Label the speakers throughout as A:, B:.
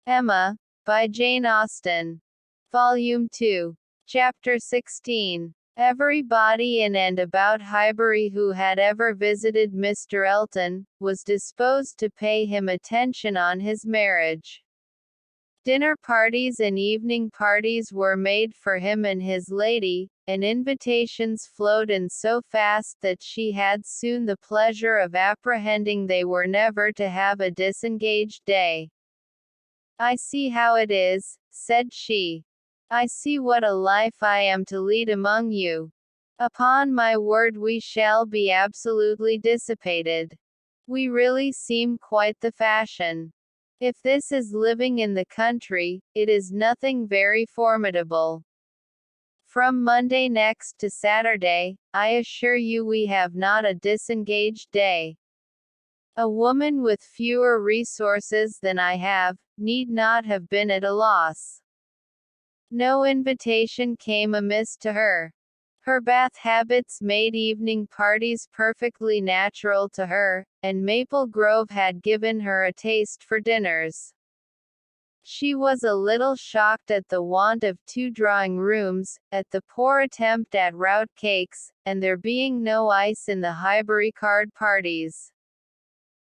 A: Emma, by Jane Austen. Volume 2. Chapter 16. Everybody in and about Highbury who had ever visited Mr. Elton, was disposed to pay him attention on his marriage. Dinner parties and evening parties were made for him and his lady, and invitations flowed in so fast that she had soon the pleasure of apprehending they were never to have a disengaged day. "I see how it is," said she. "I see what a life I am to lead among you. Upon my word we shall be absolutely dissipated. We really seem quite the fashion. If this is living in the country, it is nothing very formidable. From Monday next to Saturday, I assure you we have not a disengaged day. A woman with fewer resources than I have, need not have been at a loss." No invitation came amiss to her. Her Bath habits made evening parties perfectly natural to her, and Maple Grove had given her a taste for dinners. She was a little shocked at the want of 2 drawing-rooms, at the poor attempt at rout cakes, and there being no ice in the Highbury card parties.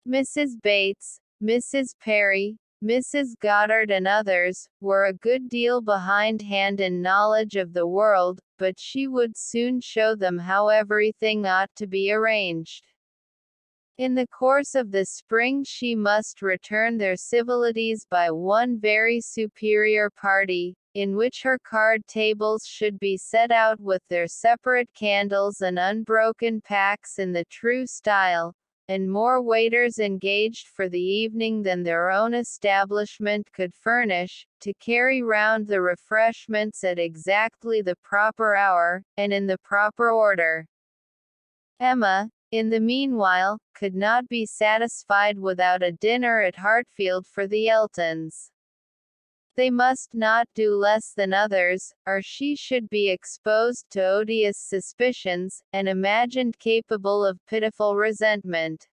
A: Mrs. Bates, Mrs. Perry, Mrs. Goddard and others, were a good deal behindhand in knowledge of the world, but she would soon show them how everything ought to be arranged. In the course of the spring she must return their civilities by one very superior party, in which her card tables should be set out with their separate candles and unbroken packs in the true style, and more waiters engaged for the evening than their own establishment could furnish, to carry round the refreshments at exactly the proper hour, and in the proper order. Emma, in the meanwhile, could not be satisfied without a dinner at Hartfield for the Eltons. They must not do less than others, or she should be exposed to odious suspicions, and imagined capable of pitiful resentment.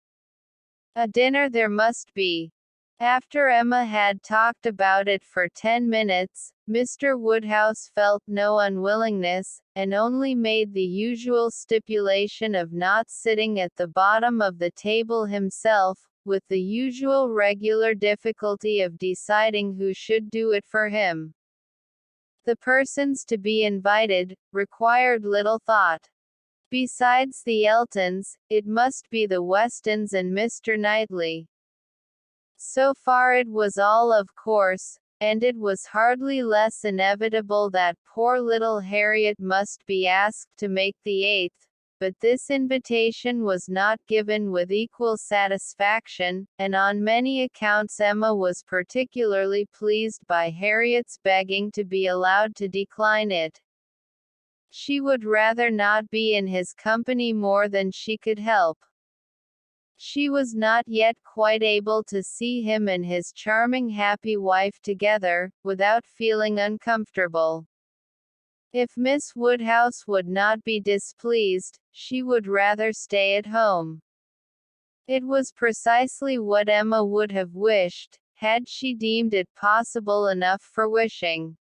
A: A dinner there must be. After Emma had talked about it for 10 minutes, Mr. Woodhouse felt no unwillingness, and only made the usual stipulation of not sitting at the bottom of the table himself, with the usual regular difficulty of deciding who should do it for him. The persons to be invited required little thought. Besides the Eltons, it must be the Westons and Mr. Knightley. So far it was all of course, and it was hardly less inevitable that poor little Harriet must be asked to make the 8th, but this invitation was not given with equal satisfaction, and on many accounts Emma was particularly pleased by Harriet's begging to be allowed to decline it. She would rather not be in his company more than she could help. She was not yet quite able to see him and his charming happy wife together, without feeling uncomfortable. If Miss Woodhouse would not be displeased, she would rather stay at home. It was precisely what Emma would have wished, had she deemed it possible enough for wishing.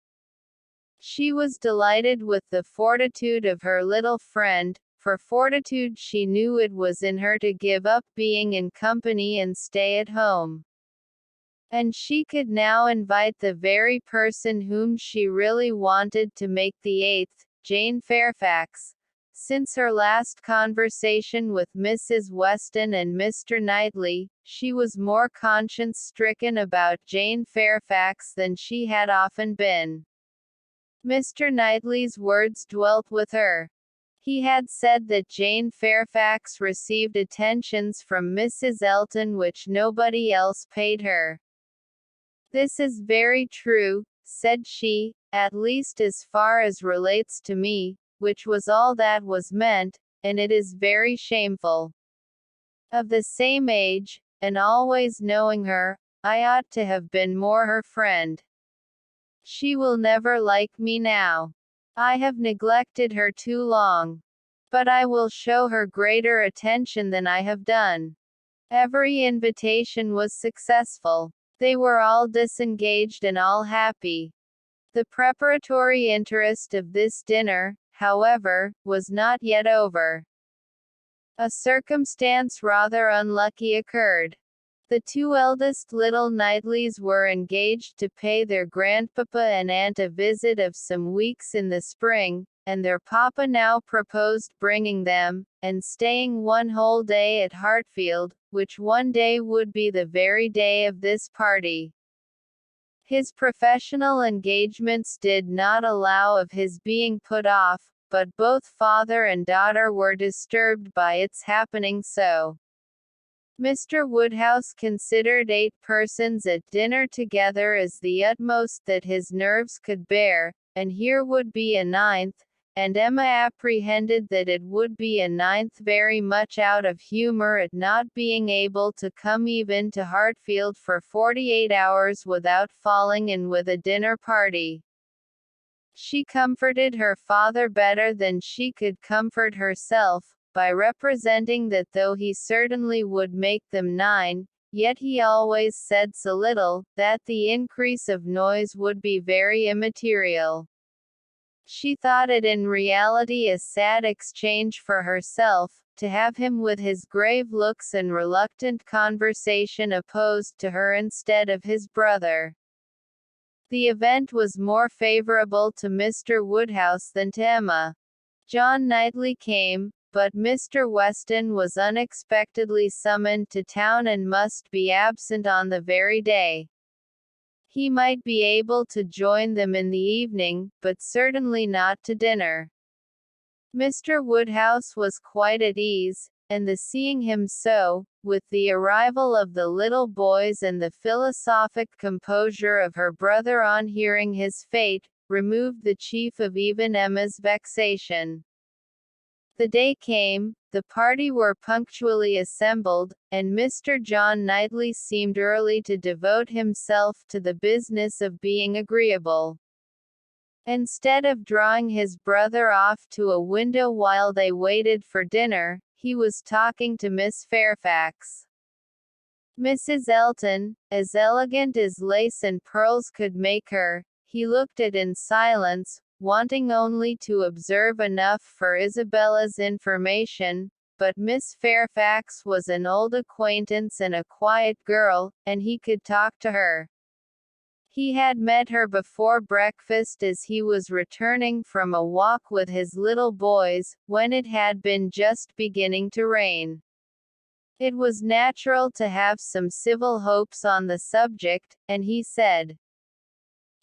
A: She was delighted with the fortitude of her little friend, for fortitude she knew it was in her to give up being in company and stay at home. And she could now invite the very person whom she really wanted to make the 8th, Jane Fairfax. Since her last conversation with Mrs. Weston and Mr. Knightley, she was more conscience-stricken about Jane Fairfax than she had often been. Mr. Knightley's words dwelt with her. He had said that Jane Fairfax received attentions from Mrs. Elton which nobody else paid her. "This is very true," said she, "at least as far as relates to me, which was all that was meant, and it is very shameful. Of the same age, and always knowing her, I ought to have been more her friend. She will never like me now. I have neglected her too long. But I will show her greater attention than I have done." Every invitation was successful. They were all disengaged and all happy. The preparatory interest of this dinner, however, was not yet over. A circumstance rather unlucky occurred. The two eldest little Knightleys were engaged to pay their grandpapa and aunt a visit of some weeks in the spring, and their papa now proposed bringing them, and staying one whole day at Hartfield, which one day would be the very day of this party. His professional engagements did not allow of his being put off, but both father and daughter were disturbed by its happening so. Mr. Woodhouse considered 8 persons at dinner together as the utmost that his nerves could bear, and here would be a 9th, and Emma apprehended that it would be a 9th very much out of humour at not being able to come even to Hartfield for 48 hours without falling in with a dinner party. She comforted her father better than she could comfort herself, by representing that though he certainly would make them 9, yet he always said so little, that the increase of noise would be very immaterial. She thought it in reality a sad exchange for herself, to have him with his grave looks and reluctant conversation opposed to her instead of his brother. The event was more favourable to Mr. Woodhouse than to Emma. John Knightley came, but Mr. Weston was unexpectedly summoned to town and must be absent on the very day. He might be able to join them in the evening, but certainly not to dinner. Mr. Woodhouse was quite at ease, and the seeing him so, with the arrival of the little boys and the philosophic composure of her brother on hearing his fate, removed the chief of even Emma's vexation. The day came, the party were punctually assembled, and Mr. John Knightley seemed early to devote himself to the business of being agreeable. Instead of drawing his brother off to a window while they waited for dinner, he was talking to Miss Fairfax. Mrs. Elton, as elegant as lace and pearls could make her, he looked at in silence, wanting only to observe enough for Isabella's information, but Miss Fairfax was an old acquaintance and a quiet girl, and he could talk to her. He had met her before breakfast as he was returning from a walk with his little boys, when it had been just beginning to rain. It was natural to have some civil hopes on the subject, and he said,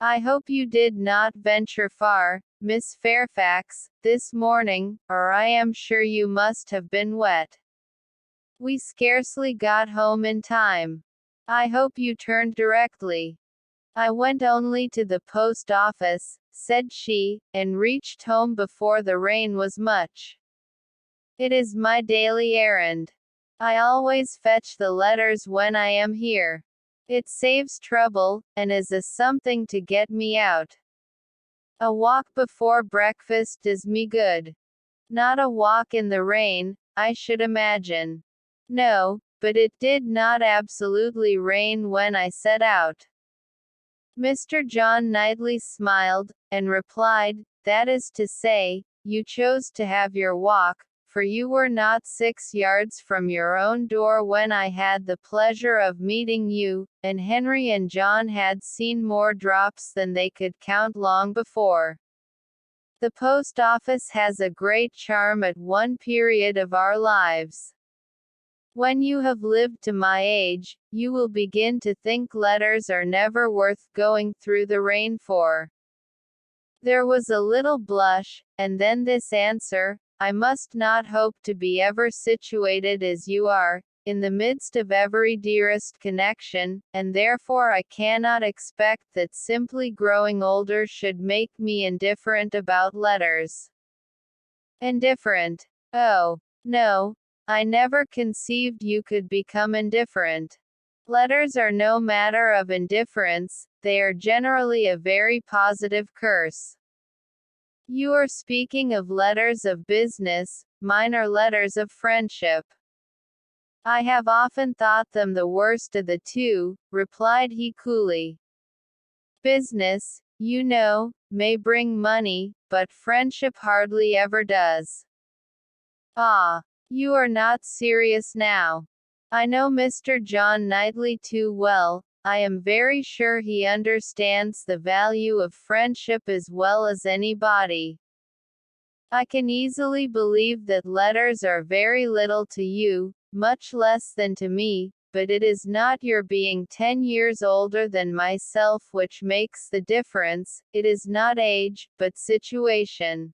A: "I hope you did not venture far, Miss Fairfax, this morning, or I am sure you must have been wet. We scarcely got home in time. I hope you turned directly." "I went only to the post office," said she, "and reached home before the rain was much. It is my daily errand. I always fetch the letters when I am here. It saves trouble, and is a something to get me out. A walk before breakfast does me good. Not a walk in the rain, I should imagine. No, but it did not absolutely rain when I set out." Mr. John Knightley smiled, and replied, "That is to say, you chose to have your walk, for you were not 6 yards from your own door when I had the pleasure of meeting you, and Henry and John had seen more drops than they could count long before. The post office has a great charm at one period of our lives. When you have lived to my age, you will begin to think letters are never worth going through the rain for." There was a little blush, and then this answer, "I must not hope to be ever situated as you are, in the midst of every dearest connection, and therefore I cannot expect that simply growing older should make me indifferent about letters." "Indifferent? Oh, no. I never conceived you could become indifferent. Letters are no matter of indifference, they are generally a very positive curse. You are speaking of letters of business, mine are letters of friendship." I have often thought them the worst of the two, replied he coolly. Business, you know, may bring money, but friendship hardly ever does. Ah, you are not serious now. I know Mr. John Knightley too well. I am very sure he understands the value of friendship as well as anybody. I can easily believe that letters are very little to you, much less than to me, but it is not your being 10 years older than myself which makes the difference, it is not age, but situation.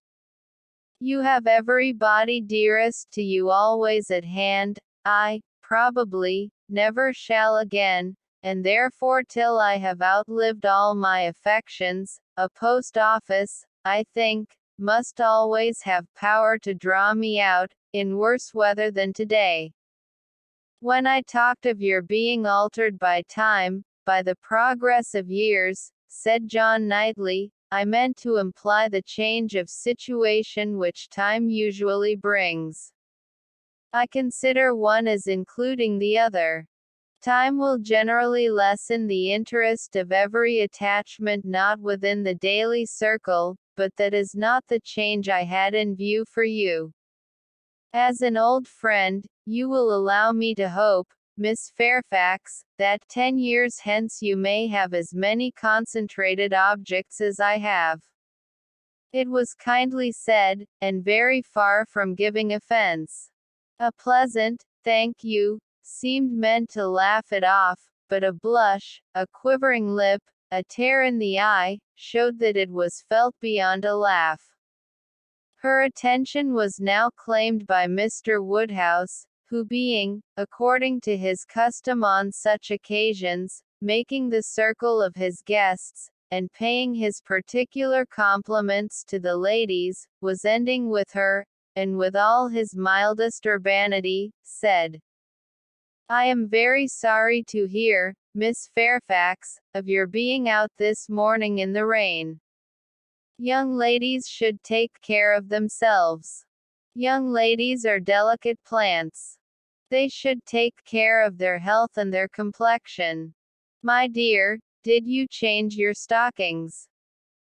A: You have everybody dearest to you always at hand. I, probably, never shall again, and therefore till I have outlived all my affections, a post office, I think, must always have power to draw me out, in worse weather than today. When I talked of your being altered by time, by the progress of years, said John Knightley, I meant to imply the change of situation which time usually brings. I consider one as including the other. Time will generally lessen the interest of every attachment not within the daily circle, but that is not the change I had in view for you. As an old friend, you will allow me to hope, Miss Fairfax, that 10 years hence you may have as many concentrated objects as I have. It was kindly said, and very far from giving offense. A pleasant, thank you, seemed meant to laugh it off, but a blush, a quivering lip, a tear in the eye, showed that it was felt beyond a laugh. Her attention was now claimed by Mr. Woodhouse, who being, according to his custom on such occasions, making the circle of his guests, and paying his particular compliments to the ladies, was ending with her, and with all his mildest urbanity, said, I am very sorry to hear, Miss Fairfax, of your being out this morning in the rain. Young ladies should take care of themselves. Young ladies are delicate plants. They should take care of their health and their complexion. My dear, did you change your stockings?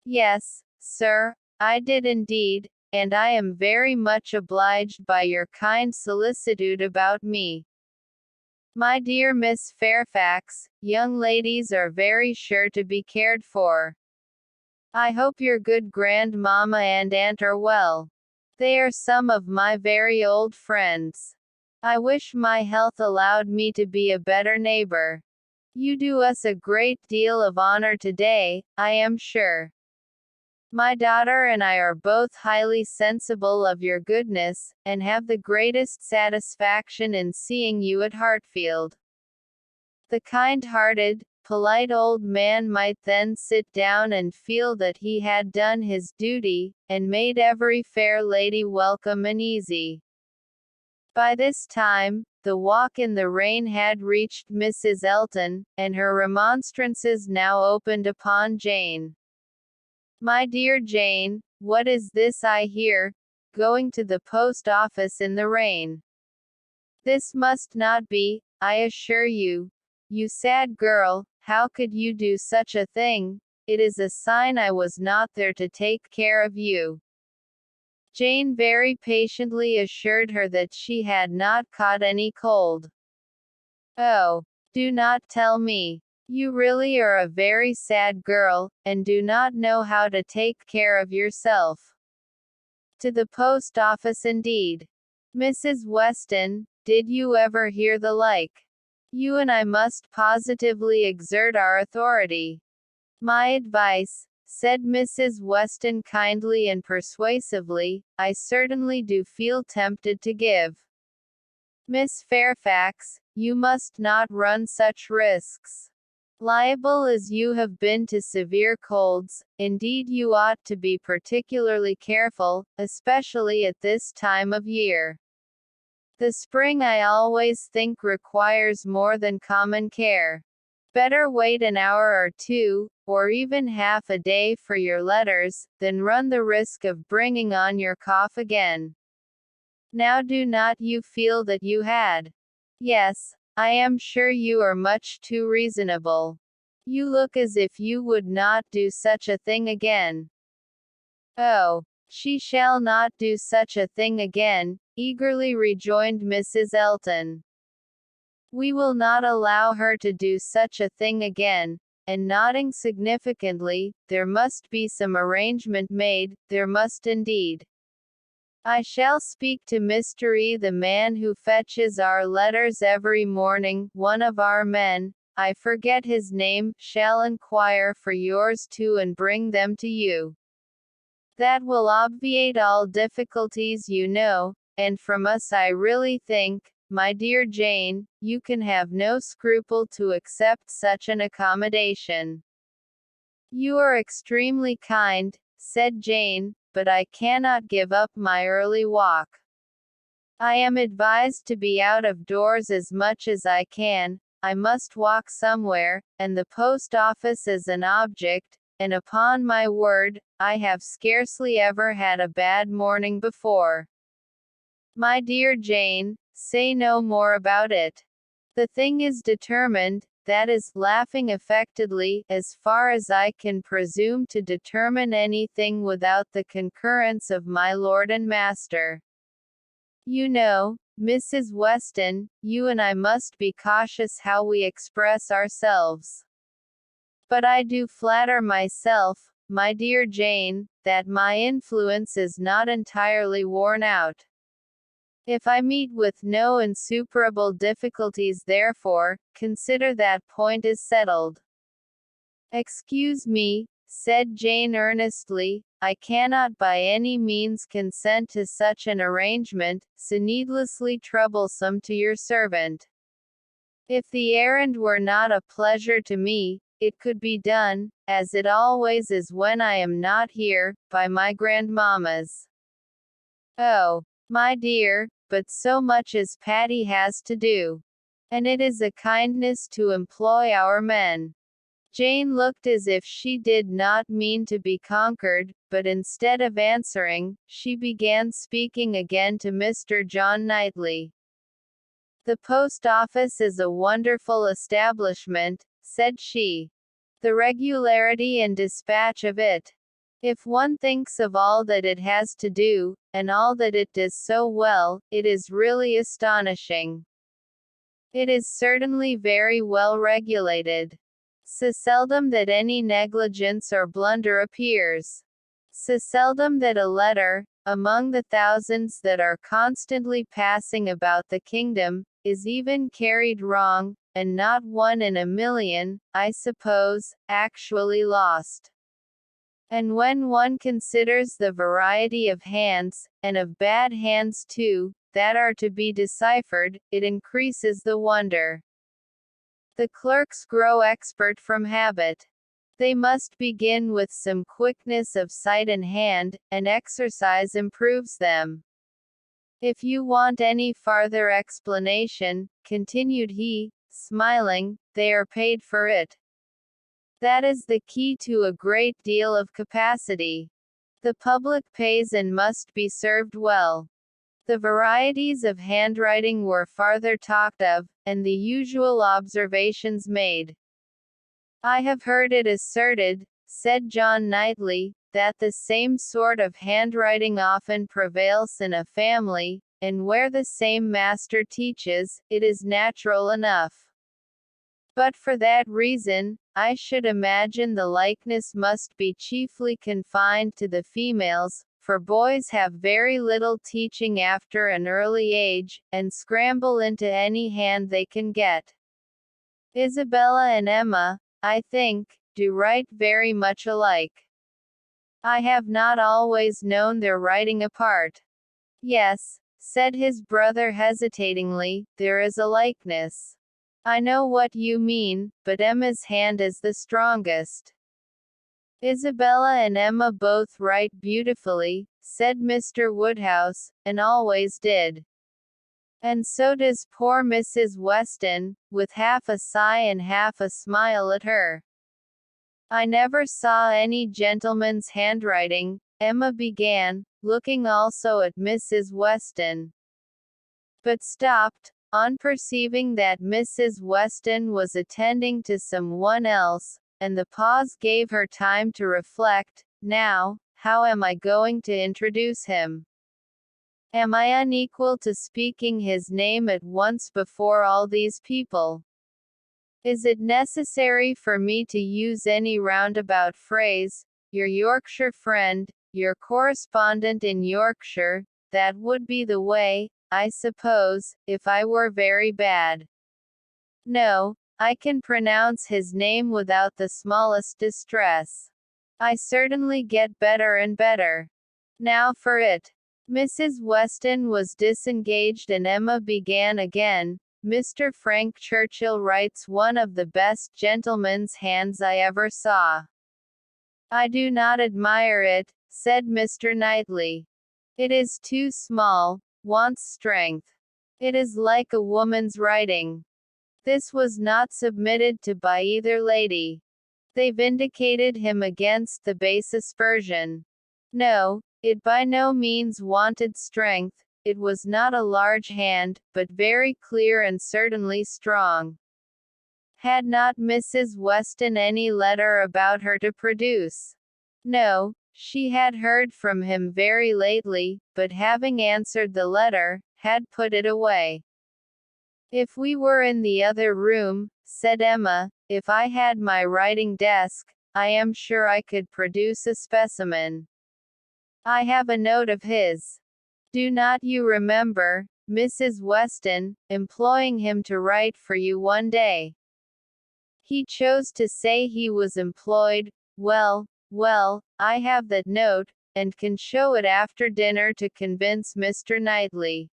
A: Yes, sir, I did indeed, and I am very much obliged by your kind solicitude about me. My dear Miss Fairfax, young ladies are very sure to be cared for. I hope your good grandmamma and aunt are well. They are some of my very old friends. I wish my health allowed me to be a better neighbor. You do us a great deal of honor today, I am sure. My daughter and I are both highly sensible of your goodness, and have the greatest satisfaction in seeing you at Hartfield. The kind-hearted, polite old man might then sit down and feel that he had done his duty, and made every fair lady welcome and easy. By this time, the walk in the rain had reached Mrs. Elton, and her remonstrances now opened upon Jane. My dear Jane, what is this I hear? Going to the post office in the rain. This must not be, I assure you. You sad girl, how could you do such a thing? It is a sign I was not there to take care of you. Jane very patiently assured her that she had not caught any cold. Oh, do not tell me. You really are a very sad girl, and do not know how to take care of yourself. To the post office indeed. Mrs. Weston, did you ever hear the like? You and I must positively exert our authority. My advice, said Mrs. Weston kindly and persuasively, I certainly do feel tempted to give. Miss Fairfax, you must not run such risks. Liable as you have been to severe colds, indeed you ought to be particularly careful, especially at this time of year. The spring I always think requires more than common care. Better wait an hour or two, or even half a day for your letters, than run the risk of bringing on your cough again. Now do not you feel that you had Yes, I am sure you are much too reasonable. You look as if you would not do such a thing again. Oh, she shall not do such a thing again, eagerly rejoined Mrs. Elton. We will not allow her to do such a thing again, and nodding significantly, there must be some arrangement made, there must indeed. I shall speak to Mr. E. the man who fetches our letters every morning, one of our men, I forget his name, shall inquire for yours too and bring them to you. That will obviate all difficulties, you know, and from us I really think, my dear Jane, you can have no scruple to accept such an accommodation. You are extremely kind, said Jane, but I cannot give up my early walk. I am advised to be out of doors as much as I can, I must walk somewhere, and the post office is an object, and upon my word, I have scarcely ever had a bad morning before. My dear Jane, say no more about it. The thing is determined, that is, laughing affectedly, as far as I can presume to determine anything without the concurrence of my lord and master. You know, Mrs. Weston, you and I must be cautious how we express ourselves. But I do flatter myself, my dear Jane, that my influence is not entirely worn out. If I meet with no insuperable difficulties, therefore, consider that point is settled. Excuse me, said Jane earnestly, I cannot by any means consent to such an arrangement, so needlessly troublesome to your servant. If the errand were not a pleasure to me, it could be done, as it always is when I am not here, by my grandmammas. Oh, my dear, but so much as Patty has to do. And it is a kindness to employ our men. Jane looked as if she did not mean to be conquered, but instead of answering, she began speaking again to Mr. John Knightley. The post office is a wonderful establishment, said she. The regularity and dispatch of it. If one thinks of all that it has to do, and all that it does so well, it is really astonishing. It is certainly very well regulated. So seldom that any negligence or blunder appears. So seldom that a letter, among the thousands that are constantly passing about the kingdom, is even carried wrong, and not one in a million, I suppose, actually lost. And when one considers the variety of hands, and of bad hands too, that are to be deciphered, it increases the wonder. The clerks grow expert from habit. They must begin with some quickness of sight and hand, and exercise improves them. If you want any farther explanation, continued he, smiling, they are paid for it. That is the key to a great deal of capacity. The public pays and must be served well. The varieties of handwriting were farther talked of, and the usual observations made. I have heard it asserted, said John Knightley, that the same sort of handwriting often prevails in a family, and where the same master teaches, it is natural enough. But for that reason, I should imagine the likeness must be chiefly confined to the females, for boys have very little teaching after an early age, and scramble into any hand they can get. Isabella and Emma, I think, do write very much alike. I have not always known their writing apart. Yes, said his brother hesitatingly, there is a likeness. I know what you mean, but Emma's hand is the strongest. Isabella and Emma both write beautifully, said Mr. Woodhouse, and always did. And so does poor Mrs. Weston, with half a sigh and half a smile at her. I never saw any gentleman's handwriting, Emma began, looking also at Mrs. Weston. But stopped, on perceiving that Mrs. Weston was attending to someone else, and the pause gave her time to reflect. Now, how am I going to introduce him? Am I unequal to speaking his name at once before all these people? Is it necessary for me to use any roundabout phrase, your Yorkshire friend, your correspondent in Yorkshire? That would be the way, I suppose, if I were very bad. No, I can pronounce his name without the smallest distress. I certainly get better and better. Now for it. Mrs. Weston was disengaged and Emma began again. Mr. Frank Churchill writes one of the best gentleman's hands I ever saw. I do not admire it, said Mr. Knightley. It is too small, wants strength. It is like a woman's writing. This was not submitted to by either lady. They vindicated him against the base aspersion. No, it by no means wanted strength. It was not a large hand, but very clear and certainly strong. Had not Mrs. Weston any letter about her to produce? No, she had heard from him very lately, but having answered the letter, had put it away. If we were in the other room, said Emma, if I had my writing desk, I am sure I could produce a specimen. I have a note of his. Do not you remember, Mrs. Weston, employing him to write for you one day? He chose to say he was employed. Well, I have that note, and can show it after dinner to convince Mr. Knightley.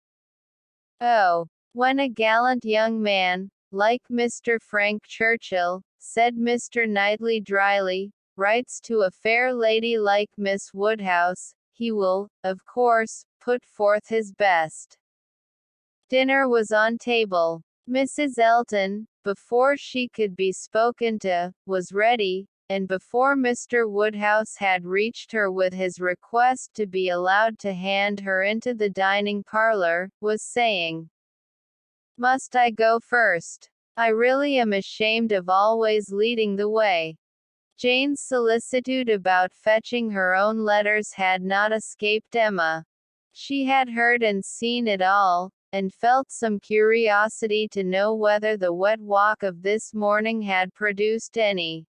A: Oh, when a gallant young man, like Mr. Frank Churchill, said Mr. Knightley dryly, writes to a fair lady like Miss Woodhouse, he will, of course, put forth his best. Dinner was on table. Mrs. Elton, before she could be spoken to, was ready, and before Mr. Woodhouse had reached her with his request to be allowed to hand her into the dining parlor, was saying, "Must I go first? I really am ashamed of always leading the way." Jane's solicitude about fetching her own letters had not escaped Emma. She had heard and seen it all, and felt some curiosity to know whether the wet walk of this morning had produced any.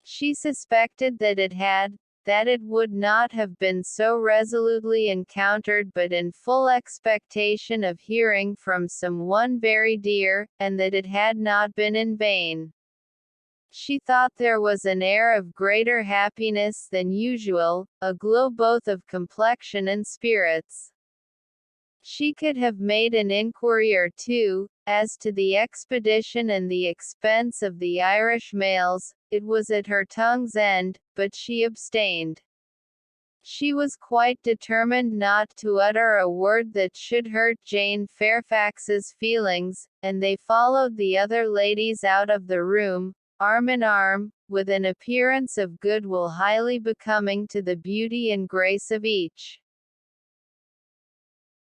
A: She suspected that it had, that it would not have been so resolutely encountered but in full expectation of hearing from some one very dear, and that it had not been in vain. She thought there was an air of greater happiness than usual, a glow both of complexion and spirits. She could have made an inquiry or two, as to the expedition and the expense of the Irish mails. It was at her tongue's end, but she abstained. She was quite determined not to utter a word that should hurt Jane Fairfax's feelings, and they followed the other ladies out of the room, arm in arm, with an appearance of goodwill highly becoming to the beauty and grace of each.